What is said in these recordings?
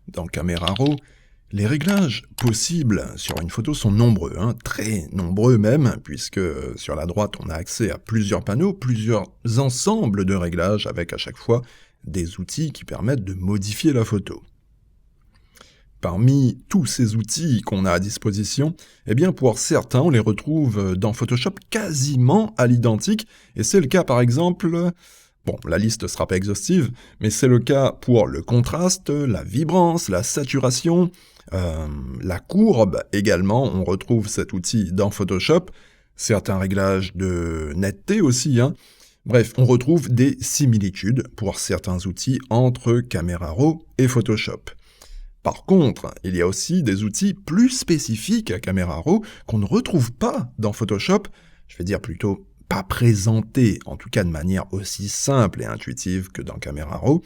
Dans Camera Raw, les réglages possibles sur une photo sont nombreux, très nombreux même, puisque sur la droite on a accès à plusieurs panneaux, plusieurs ensembles de réglages avec à chaque fois des outils qui permettent de modifier la photo. Parmi tous ces outils qu'on a à disposition, eh bien pour certains on les retrouve dans Photoshop quasiment à l'identique, et c'est le cas par exemple... Bon, la liste ne sera pas exhaustive, mais c'est le cas pour le contraste, la vibrance, la saturation, la courbe également, on retrouve cet outil dans Photoshop, certains réglages de netteté aussi, Bref, on retrouve des similitudes pour certains outils entre Camera Raw et Photoshop. Par contre, il y a aussi des outils plus spécifiques à Camera Raw qu'on ne retrouve pas dans Photoshop, je vais dire plutôt pas présentés, en tout cas de manière aussi simple et intuitive que dans Camera Raw.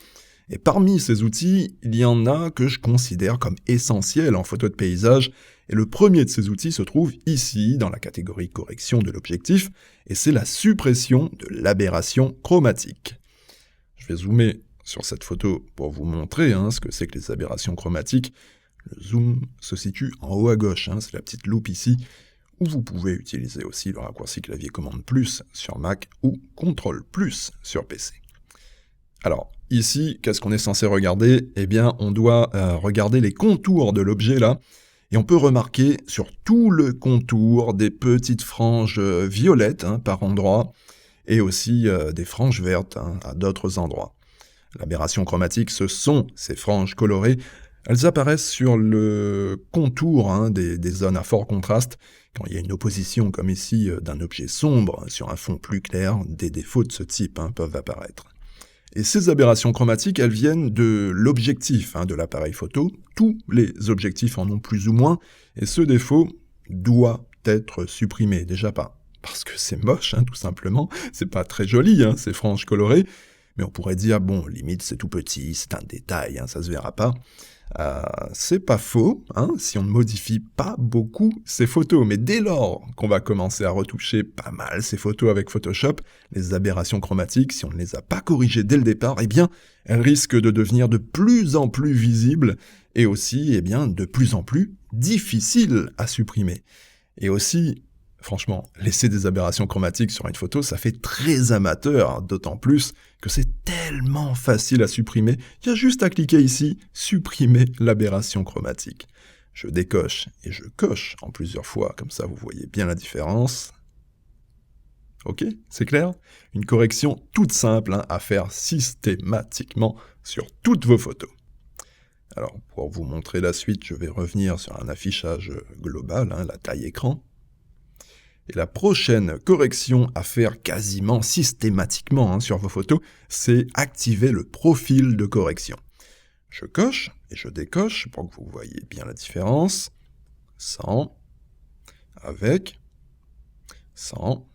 Et parmi ces outils, il y en a que je considère comme essentiels en photo de paysage, et le premier de ces outils se trouve ici, dans la catégorie correction de l'objectif, et c'est la suppression de l'aberration chromatique. Je vais zoomer sur cette photo pour vous montrer ce que c'est que les aberrations chromatiques. Le zoom se situe en haut à gauche, c'est la petite loupe ici, où vous pouvez utiliser aussi le raccourci clavier commande plus sur Mac ou CTRL plus sur PC. Alors, ici, qu'est-ce qu'on est censé regarder? Eh bien, on doit regarder les contours de l'objet là, et on peut remarquer sur tout le contour des petites franges violettes par endroit, et aussi des franges vertes à d'autres endroits. L'aberration chromatique, ce sont ces franges colorées. Elles apparaissent sur le contour des zones à fort contraste. Quand il y a une opposition, comme ici, d'un objet sombre sur un fond plus clair, des défauts de ce type peuvent apparaître. Et ces aberrations chromatiques, elles viennent de l'objectif de l'appareil photo. Tous les objectifs en ont plus ou moins, et ce défaut doit être supprimé. Déjà pas parce que c'est moche, tout simplement, c'est pas très joli, ces franges colorées, mais on pourrait dire, bon, limite c'est tout petit, c'est un détail, ça se verra pas. C'est pas faux, si on ne modifie pas beaucoup ces photos, mais dès lors qu'on va commencer à retoucher pas mal ces photos avec Photoshop, les aberrations chromatiques, si on ne les a pas corrigées dès le départ, eh bien, elles risquent de devenir de plus en plus visibles, et aussi, de plus en plus difficiles à supprimer. Et aussi, franchement, laisser des aberrations chromatiques sur une photo, ça fait très amateur, d'autant plus que c'est tellement facile à supprimer, il y a juste à cliquer ici, supprimer l'aberration chromatique. Je décoche et je coche en plusieurs fois, comme ça vous voyez bien la différence. Ok, c'est clair? Une correction toute simple à faire systématiquement sur toutes vos photos. Alors, pour vous montrer la suite, je vais revenir sur un affichage global, la taille écran. Et la prochaine correction à faire quasiment systématiquement sur vos photos, c'est activer le profil de correction. Je coche et je décoche pour que vous voyez bien la différence. Sans, avec, sans,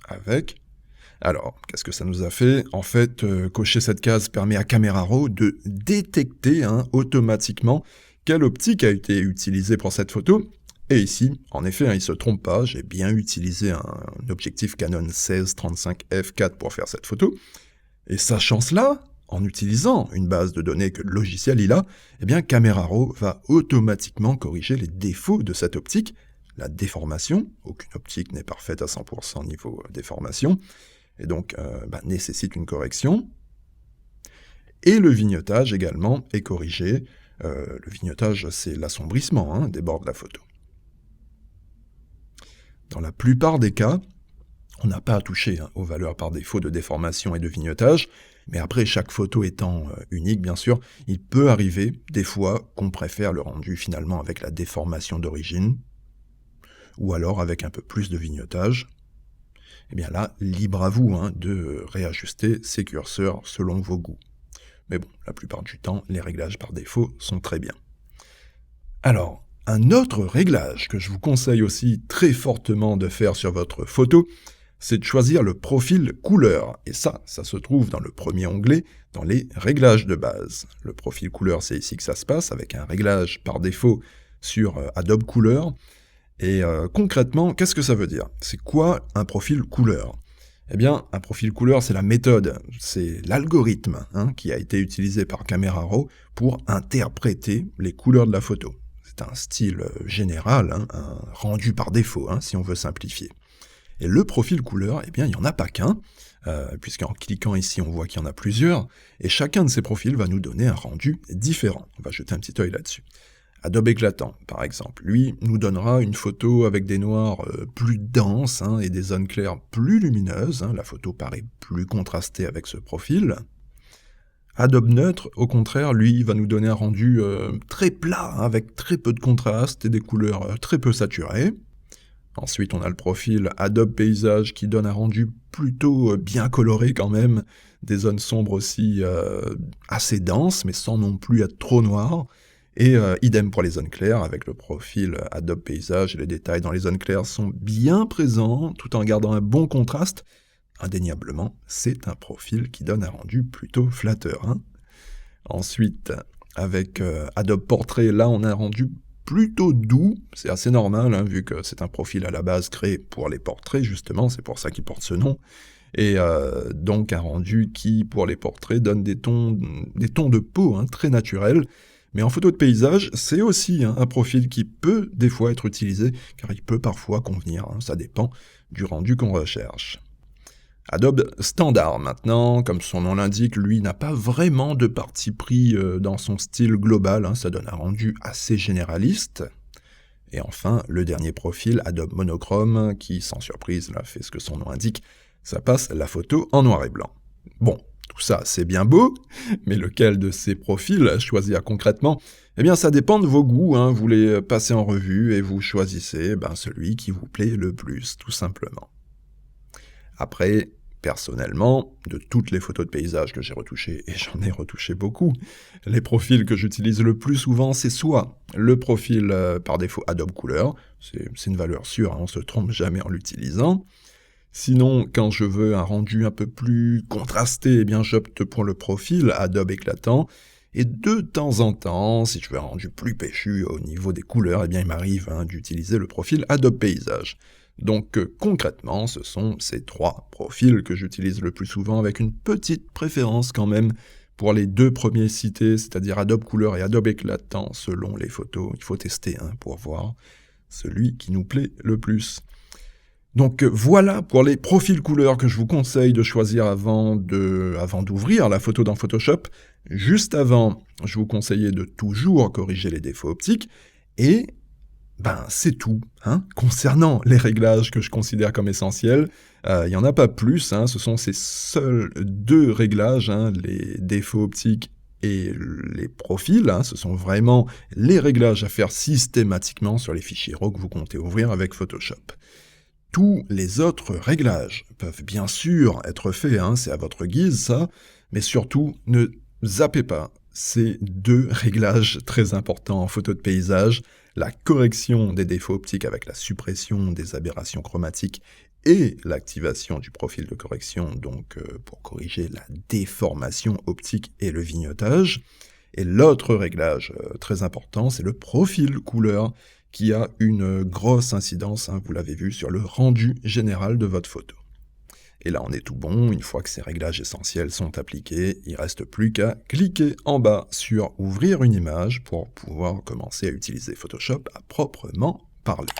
avec. Alors, qu'est-ce que ça nous a fait? En fait, cocher cette case permet à Camera Raw de détecter automatiquement quelle optique a été utilisée pour cette photo. Et ici, en effet, il ne se trompe pas, j'ai bien utilisé un objectif Canon 16-35 f4 pour faire cette photo. Et sachant cela, en utilisant une base de données que le logiciel il a, eh bien Camera Raw va automatiquement corriger les défauts de cette optique, la déformation, aucune optique n'est parfaite à 100% niveau déformation, et donc nécessite une correction. Et le vignettage également est corrigé. Le vignettage, c'est l'assombrissement des bords de la photo. Dans la plupart des cas, on n'a pas à toucher aux valeurs par défaut de déformation et de vignettage, mais après, chaque photo étant unique, bien sûr, il peut arriver, des fois, qu'on préfère le rendu finalement avec la déformation d'origine, ou alors avec un peu plus de vignettage. Et bien là, libre à vous de réajuster ces curseurs selon vos goûts. Mais bon, la plupart du temps, les réglages par défaut sont très bien. Alors, un autre réglage que je vous conseille aussi très fortement de faire sur votre photo, c'est de choisir le profil couleur. Et ça se trouve dans le premier onglet, dans les réglages de base. Le profil couleur, c'est ici que ça se passe, avec un réglage par défaut sur Adobe Couleur. Et concrètement, qu'est-ce que ça veut dire? C'est quoi un profil couleur? Eh bien, un profil couleur, c'est la méthode, c'est l'algorithme qui a été utilisé par Camera Raw pour interpréter les couleurs de la photo. C'est un style général, un rendu par défaut, si on veut simplifier. Et le profil couleur, eh bien, il n'y en a pas qu'un, puisqu'en cliquant ici, on voit qu'il y en a plusieurs, et chacun de ces profils va nous donner un rendu différent. On va jeter un petit œil là-dessus. Adobe Éclatant, par exemple, lui, nous donnera une photo avec des noirs plus denses et des zones claires plus lumineuses. La photo paraît plus contrastée avec ce profil. Adobe Neutre, au contraire, lui, va nous donner un rendu très plat, avec très peu de contraste et des couleurs très peu saturées. Ensuite, on a le profil Adobe Paysage qui donne un rendu plutôt bien coloré quand même, des zones sombres aussi assez denses, mais sans non plus être trop noires. Et idem pour les zones claires, avec le profil Adobe Paysage, et les détails dans les zones claires sont bien présents, tout en gardant un bon contraste. Indéniablement, c'est un profil qui donne un rendu plutôt flatteur. Ensuite, avec Adobe Portrait, là on a un rendu plutôt doux, c'est assez normal, vu que c'est un profil à la base créé pour les portraits, justement, c'est pour ça qu'il porte ce nom. Et donc un rendu qui, pour les portraits, donne des tons de peau très naturels. Mais en photo de paysage, c'est aussi un profil qui peut des fois être utilisé, car il peut parfois convenir, ça dépend du rendu qu'on recherche. Adobe Standard, maintenant, comme son nom l'indique, lui n'a pas vraiment de parti pris dans son style global, ça donne un rendu assez généraliste. Et enfin, le dernier profil, Adobe Monochrome, qui, sans surprise, là, fait ce que son nom indique, ça passe la photo en noir et blanc. Bon, tout ça, c'est bien beau, mais lequel de ces profils choisir concrètement? Eh bien, ça dépend de vos goûts, vous les passez en revue et vous choisissez celui qui vous plaît le plus, tout simplement. Après, personnellement, de toutes les photos de paysage que j'ai retouchées, et j'en ai retouché beaucoup, les profils que j'utilise le plus souvent, c'est soit le profil par défaut Adobe Couleur, c'est une valeur sûre, on se trompe jamais en l'utilisant. Sinon, quand je veux un rendu un peu plus contrasté, eh bien j'opte pour le profil Adobe Éclatant. Et de temps en temps, si je veux un rendu plus péchu au niveau des couleurs, eh bien il m'arrive d'utiliser le profil Adobe Paysage. Donc concrètement, ce sont ces trois profils que j'utilise le plus souvent, avec une petite préférence quand même pour les deux premiers cités, c'est-à-dire Adobe Couleur et Adobe Éclatant, selon les photos. Il faut tester pour voir celui qui nous plaît le plus. Donc voilà pour les profils couleurs que je vous conseille de choisir avant d'ouvrir la photo dans Photoshop. Juste avant, je vous conseillais de toujours corriger les défauts optiques. Et c'est tout. Concernant les réglages que je considère comme essentiels, il n'y en a pas plus. Ce sont ces seuls deux réglages, les défauts optiques et les profils. Ce sont vraiment les réglages à faire systématiquement sur les fichiers RAW que vous comptez ouvrir avec Photoshop. Tous les autres réglages peuvent bien sûr être faits, c'est à votre guise ça, mais surtout ne zappez pas ces deux réglages très importants en photo de paysage, la correction des défauts optiques avec la suppression des aberrations chromatiques et l'activation du profil de correction, donc pour corriger la déformation optique et le vignotage. Et l'autre réglage très important, c'est le profil couleur, qui a une grosse incidence, vous l'avez vu, sur le rendu général de votre photo. Et là, on est tout bon, une fois que ces réglages essentiels sont appliqués, il ne reste plus qu'à cliquer en bas sur « Ouvrir une image » pour pouvoir commencer à utiliser Photoshop à proprement parler.